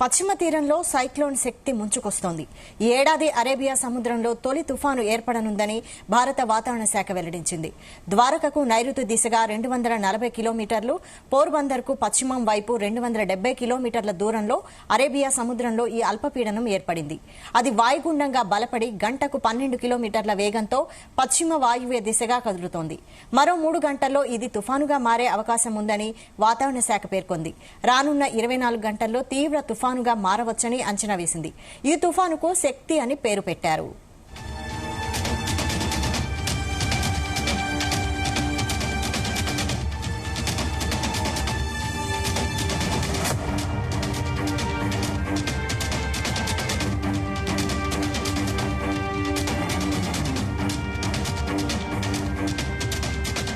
పశ్చిమ తీరంలో సైక్లోన్ శక్తి ముంచుకొస్తోంది. ఈ ఏడాది అరేబియా సముద్రంలో తొలి తుఫాను ఏర్పడనుందని భారత వాతావరణ శాఖ వెల్లడించింది. ద్వారకకు నైరుతి దిశగా 240 కిలోమీటర్లు, పోర్బందర్కు పశ్చిమం వైపు 270 కిలోమీటర్ల దూరంలో అరేబియా సముద్రంలో ఈ అల్పపీడనం ఏర్పడింది. అది వాయుగుండంగా బలపడి గంటకు 12 కిలోమీటర్ల వేగంతో పశ్చిమ వాయువ్య దిశగా కదులుతోంది. మరో 3 గంటల్లో ఇది తుఫానుగా మారే అవకాశం ఉందని వాతావరణ శాఖ పేర్కొంది. రానున్న 24 గంటల్లో తీవ్ర తుఫానుగా మారవచ్చని అంచనా వేసింది. ఈ తుఫానుకు శక్తి అని పేరు పెట్టారు.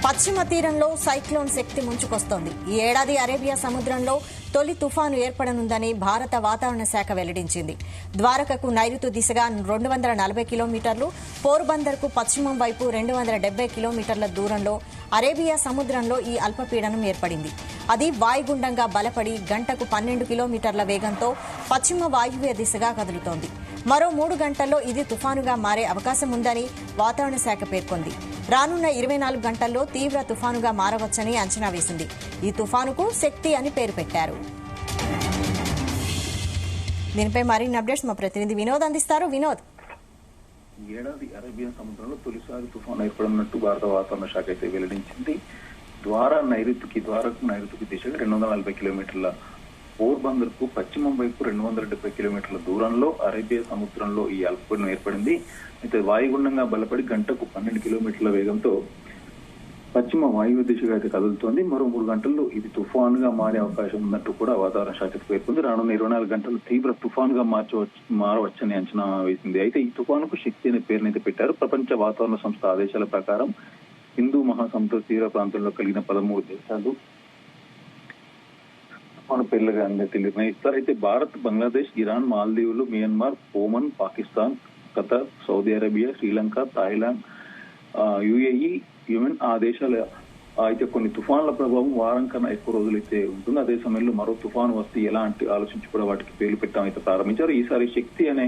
పశ్చిమ తీరంలో సైక్లోన్ శక్తి ముంచుకొస్తోంది. ఈ ఏడాది అరేబియా సముద్రంలో తొలి తుఫాను ఏర్పడనుందని భారత వాతావరణ శాఖ వెల్లడించింది. ద్వారకకు నైరుతి దిశగా 240 కిలోమీటర్లు, పోర్బందర్కు పశ్చిమం వైపు 270 కిలోమీటర్ల దూరంలో అరేబియా సముద్రంలో ఈ అల్పపీడనం ఏర్పడింది. అది వాయుగుండంగా బలపడి గంటకు 12 కిలోమీటర్ల వేగంతో పశ్చిమ వాయువ్య దిశగా కదులుతోంది. మరో 3 గంటల్లో ఇది తుఫానుగా మారే అవకాశం ఉందని వాతావరణ శాఖ పేర్కొంది. రానున్న 24 గంటల్లో తీవ్ర తుఫానుగా మారవచ్చని అంచనా వేసింది. ఈ తుఫానుకు శక్తి అని పేరు పెట్టారు. దీనిపై మరిన్ని అప్డేట్స్ మా ప్రతినిధి వినోద్ అందిస్తారు. వినోద్, ఏడాది అరేబియా సముద్రంలో తొలిసారి తుఫాను ఏర్పడనున్నట్టు భారత వాతావరణ శాఖ అయితే వెల్లడించింది. ద్వారక నైరుతికి దిశగా 240 కిలోమీటర్ల, పోర్బందర్ కు పశ్చిమం వైపు 270 కిలోమీటర్ల దూరంలో అరేబియా సముద్రంలో ఈ అల్పపీడనం ఏర్పడింది. అయితే వాయుగుండంగా బలపడి గంటకు 12 కిలోమీటర్ల వేగంతో పశ్చిమ వాయువ్య దిశగా అయితే కదులుతోంది. మరో 3 గంటల్లో ఇది తుఫానుగా మారే అవకాశం ఉన్నట్టు కూడా వాతావరణ శాఖ పేర్కొంది. రానున్న 24 గంటలు తీవ్ర తుఫానుగా మారవచ్చని అంచనా వేసింది. అయితే ఈ తుఫానుకు శక్తి అనే పేరునైతే పెట్టారు. ప్రపంచ వాతావరణ సంస్థ ఆదేశాల ప్రకారం హిందూ మహాసముద్ర తీర ప్రాంతంలో కలిగిన 13 దేశాలు తుఫాను పేర్లుగా నిర్ణయిస్తారు. అయితే భారత్, బంగ్లాదేశ్, ఇరాన్, మాల్దీవులు, Myanmar, Oman, Pakistan, Qatar, Saudi Arabia, Sri Lanka, Thailand, UAE, Yemen ఆ దేశాల అయితే కొన్ని తుఫాన్ల ప్రభావం వారం కన్నా ఎక్కువ రోజులైతే ఉంటుంది. అదే సమయంలో మరో తుఫాను వస్తే ఎలా అంటే ఆలోచించి కూడా వాటికి పేర్లు పెట్టడం అయితే ప్రారంభించారు. ఈసారి శక్తి అనే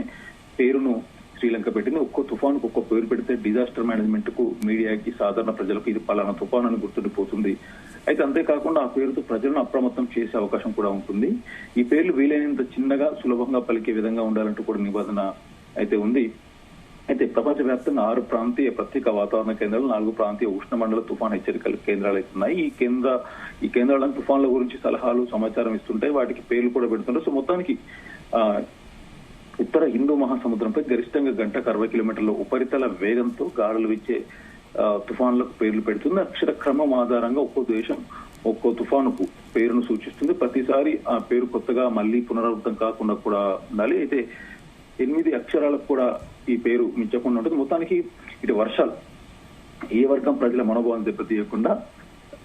పేరును శ్రీలంక పెట్టింది. ఒక్కో తుఫానుకు ఒక్కో పేరు పెడితే డిజాస్టర్ మేనేజ్మెంట్ కు, మీడియాకి, సాధారణ ప్రజలకు ఇది పలానా తుఫాను అని గుర్తుండిపోతుంది. అయితే అంతేకాకుండా ఆ పేరుతో ప్రజలను అప్రమత్తం చేసే అవకాశం కూడా ఉంటుంది. ఈ పేర్లు వీలైనంత చిన్నగా, సులభంగా పలికే విధంగా ఉండాలంటూ కూడా నిబంధన అయితే ఉంది. అయితే ప్రపంచవ్యాప్తంగా 6 ప్రాంతీయ ప్రత్యేక వాతావరణ కేంద్రాలు, 4 ప్రాంతీయ ఉష్ణమండల తుఫాను హెచ్చరికల కేంద్రాలు అయితే ఉన్నాయి. ఈ కేంద్రాలను తుఫాన్ల గురించి సలహాలు, సమాచారం ఇస్తుంటాయి. వాటికి పేర్లు కూడా పెడుతుంటారు. సో మొత్తానికి ఉత్తర హిందూ మహాసముద్రంపై గరిష్టంగా గంటకు 60 కిలోమీటర్ల ఉపరితల వేగంతో గాలులు వీచే తుఫాన్లకు పేర్లు పెడుతుంది. అక్షర క్రమం ఆధారంగా ఒక్కో దేశం ఒక్కో తుఫానుకు పేరును సూచిస్తుంది. ప్రతిసారి ఆ పేరు కొత్తగా మళ్లీ పునరావృతం కాకుండా కూడా ఉండాలి. అయితే 8 అక్షరాలకు కూడా ఈ పేరు మించకుండా ఉంటుంది. మొత్తానికి ఇటు వర్షాలు ఏ వర్గం ప్రజల మనోభావాన్ని దెబ్బతీయకుండా,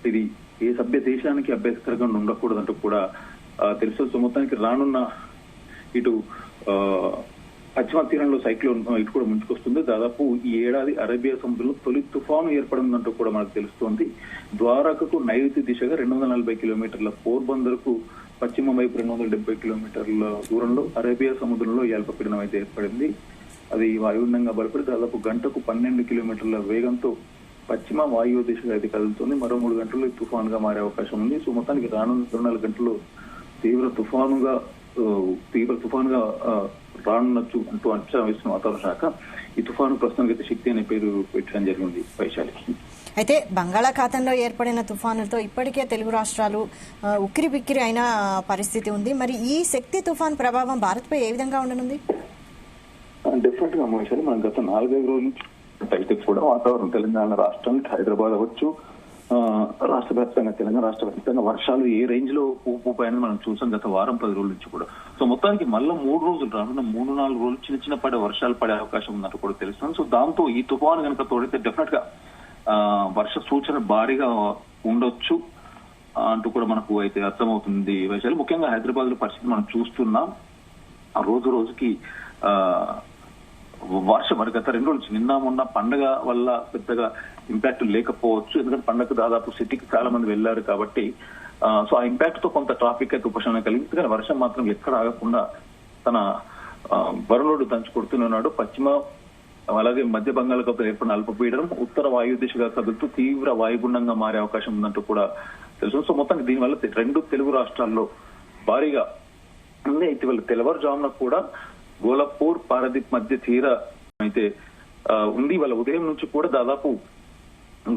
ఇది ఏ సభ్య దేశానికి అభ్యంతరంగా ఉండకూడదంటూ కూడా తెలుసు. సో మొత్తానికి రానున్న ఇటు పశ్చిమ తీరంలో సైక్లోన్ ఇటు కూడా ముంచుకొస్తుంది. దాదాపు ఈ ఏడాది అరేబియా సముద్రంలో తొలి తుఫాను ఏర్పడిందంటూ కూడా మనకు తెలుస్తోంది. ద్వారకకు నైరుతి దిశగా 240 కిలోమీటర్ల, పోర్బందర్కు పశ్చిమ వైపు 270 కిలోమీటర్ల దూరంలో అరేబియా సముద్రంలో ఈ అల్పపీడనం అయితే ఏర్పడింది. అది వాయుగుండంగా బలపడి దాదాపు గంటకు 12 కిలోమీటర్ల వేగంతో పశ్చిమ వాయువ్య దిశగా అయితే కదులుతుంది. మరో 3 గంటల్లో తుఫానుగా మారే అవకాశం ఉంది. సో మొత్తానికి రానున్న 24 గంటల్లో తీవ్ర తుఫానుగా రానున్నట్టు అంటూ అంచనా వేస్తున్న వాతావరణ శాఖ ఈ తుఫాను ప్రస్తుతానికి అయితే శక్తి అనే పేరు పెట్టడం జరిగింది. వైశాలికి అయితే బంగాళాఖాతంలో ఏర్పడిన తుఫానులతో ఇప్పటికే తెలుగు రాష్ట్రాలు ఉక్కిరి బిక్కిరి అయిన పరిస్థితి ఉంది. మరి ఈ శక్తి తుఫాన్ ప్రభావం భారత్ పై ఏ విధంగా ఉండనుంది? డెఫినెట్ గా వైశాలి, మనం గత 4-5 రోజుల నుంచి అయితే కూడా వాతావరణం తెలంగాణ రాష్ట్రం, హైదరాబాద్ అవ్వచ్చు, రాష్ట్ర వ్యాప్తంగా, తెలంగాణ రాష్ట్ర వ్యాప్తంగా వర్షాలు ఏ రేంజ్ లో ఊపాయని మనం చూసాం గత వారం 10 రోజుల నుంచి కూడా. సో మొత్తానికి మళ్ళీ 3 రోజులు, రానున్న 3-4 రోజులు చిన్న చిన్న పడే వర్షాలు పడే అవకాశం ఉన్నట్టు కూడా తెలుస్తుంది. సో దాంతో ఈ తుఫాను కనుక తోడితే డెఫినెట్ గా వర్ష సూచన భారీగా ఉండొచ్చు అంటూ కూడా మనకు అయితే అర్థమవుతుంది. వైశాలి, ముఖ్యంగా హైదరాబాద్ లో పరిస్థితి మనం చూస్తున్నాం. రోజు రోజుకి వర్షం మరి గత 2 రోజులు నిన్న మొన్న పండగ వల్ల పెద్దగా ఇంపాక్ట్ లేకపోవచ్చు. ఎందుకంటే పండగకు దాదాపు సిటీకి చాలా మంది వెళ్లారు కాబట్టి సో ఆ ఇంపాక్ట్ తో కొంత ట్రాఫిక్ అయితే ఉపశమనం కలిగింది. కానీ వర్షం మాత్రం ఎక్కడ ఆగకుండా తన వరుణుడు దంచు కొడుతున్నాడు. పశ్చిమ అలాగే మధ్య బంగాళాఖాతంలో ఏర్పడిన అల్పపీడనం ఉత్తర వాయు దిశగా కదులుతూ తీవ్ర వాయుగుండంగా మారే అవకాశం ఉందంటూ కూడా తెలుసు. సో మొత్తానికి దీనివల్ల రెండు తెలుగు రాష్ట్రాల్లో భారీగా ఉంది. ఇటీవల తెల్లవారుజామున కూడా గోలపూర్ పారదీప్ మధ్య తీర అయితే ఉంది. వాళ్ళ ఉదయం నుంచి కూడా దాదాపు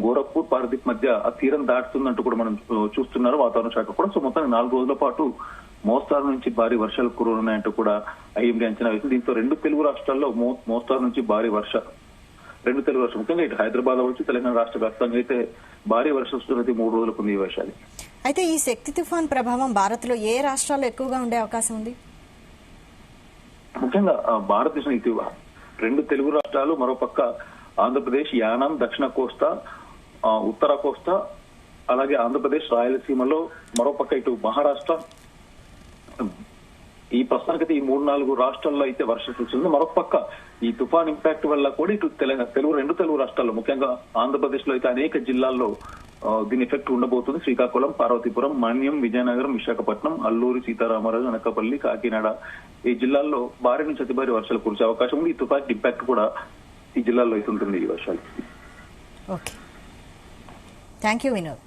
గోరఖ్పూర్ పారదీప్ మధ్య ఆ తీరం దాటుతుందంటూ కూడా మనం చూస్తున్నారు వాతావరణ శాఖ కూడా. సో మొత్తానికి 4 రోజుల పాటు మోస్తారు నుంచి భారీ వర్షాలు కురనున్నాయంటూ కూడా ఐఎండీ అంచనా వేసింది. దీంతో రెండు తెలుగు రాష్ట్రాల్లో మోస్తారు నుంచి భారీ రెండు తెలుగు రాష్ట్రాలు ముఖ్యంగా ఇటు హైదరాబాద్ అవచ్చు తెలంగాణ రాష్ట్ర వ్యాప్తంగా అయితే భారీ వర్షం 3 రోజులకు ఉంది ఈ వర్షాలు. అయితే ఈ శక్తి తుఫాన్ ప్రభావం భారత్ లో ఏ రాష్ట్రాల్లో ఎక్కువగా ఉండే అవకాశం ఉంది? ముఖ్యంగా భారతదేశం ఇటీవల రెండు తెలుగు రాష్ట్రాలు, మరోపక్క ఆంధ్రప్రదేశ్ యానాం దక్షిణ కోస్తా, ఉత్తర కోస్తా, అలాగే ఆంధ్రప్రదేశ్ రాయలసీమలో, మరోపక్క ఇటు మహారాష్ట్ర, ఈ ప్రస్తుతానికైతే ఈ 3-4 రాష్ట్రాల్లో అయితే వర్షం చూస్తుంది. మరొక ఈ తుఫాన్ ఇంపాక్ట్ వల్ల కూడా ఇటు రెండు తెలుగు రాష్ట్రాల్లో ముఖ్యంగా ఆంధ్రప్రదేశ్ లో అయితే అనేక జిల్లాల్లో దీని ఎఫెక్ట్ ఉండబోతుంది. శ్రీకాకుళం, పార్వతీపురం, మన్యం, విజయనగరం, విశాఖపట్నం, అల్లూరి సీతారామరాజు, అనకాపల్లి, కాకినాడ ఈ జిల్లాల్లో భారీ నుంచి అతి భారీ వర్షాలు కురిసే అవకాశం ఉంది. ఈ తుఫాన్ ఇంపాక్ట్ కూడా ఈ జిల్లాల్లో అయితే ఉంటుంది ఈ వర్షాలు. Okay, thank you Vinod.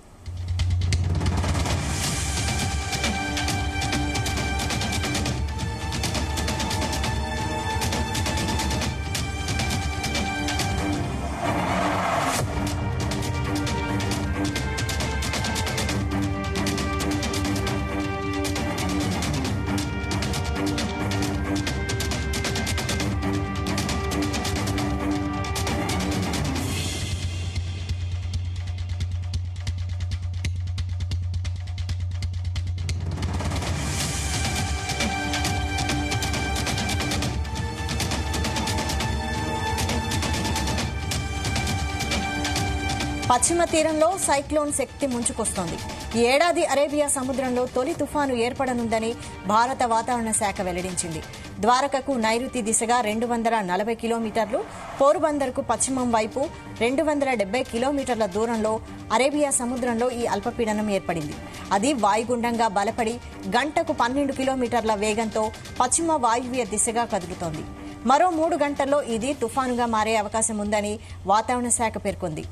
పశ్చిమ తీరంలో సైక్లోన్ శక్తి ముంచుకొస్తోంది. ఈ ఏడాది అరేబియా సముద్రంలో తొలి తుఫాను ఏర్పడనుందని భారత వాతావరణ శాఖ వెల్లడించింది. ద్వారకకు నైరుతి దిశగా 240 కిలోమీటర్లు, పోర్బందర్కు పశ్చిమం వైపు 270 కిలోమీటర్ల దూరంలో అరేబియా సముద్రంలో ఈ అల్పపీడనం ఏర్పడింది. అది వాయుగుండంగా బలపడి గంటకు 12 కిలోమీటర్ల వేగంతో పశ్చిమ వాయువ్య దిశగా కదులుతోంది. మరో 3 గంటల్లో ఇది తుఫానుగా మారే అవకాశం ఉందని వాతావరణ శాఖ పేర్కొంది.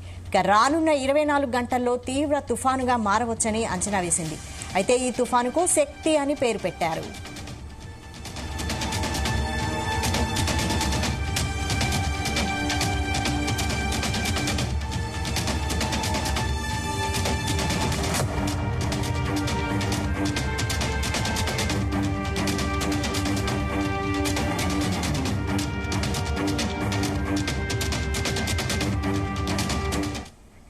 రానున్న 24 గంటల్లో తీవ్ర తుఫానుగా మారవచ్చని అంచనా వేసింది. అయితే ఈ తుఫానుకు శక్తి అని పేరు పెట్టారు.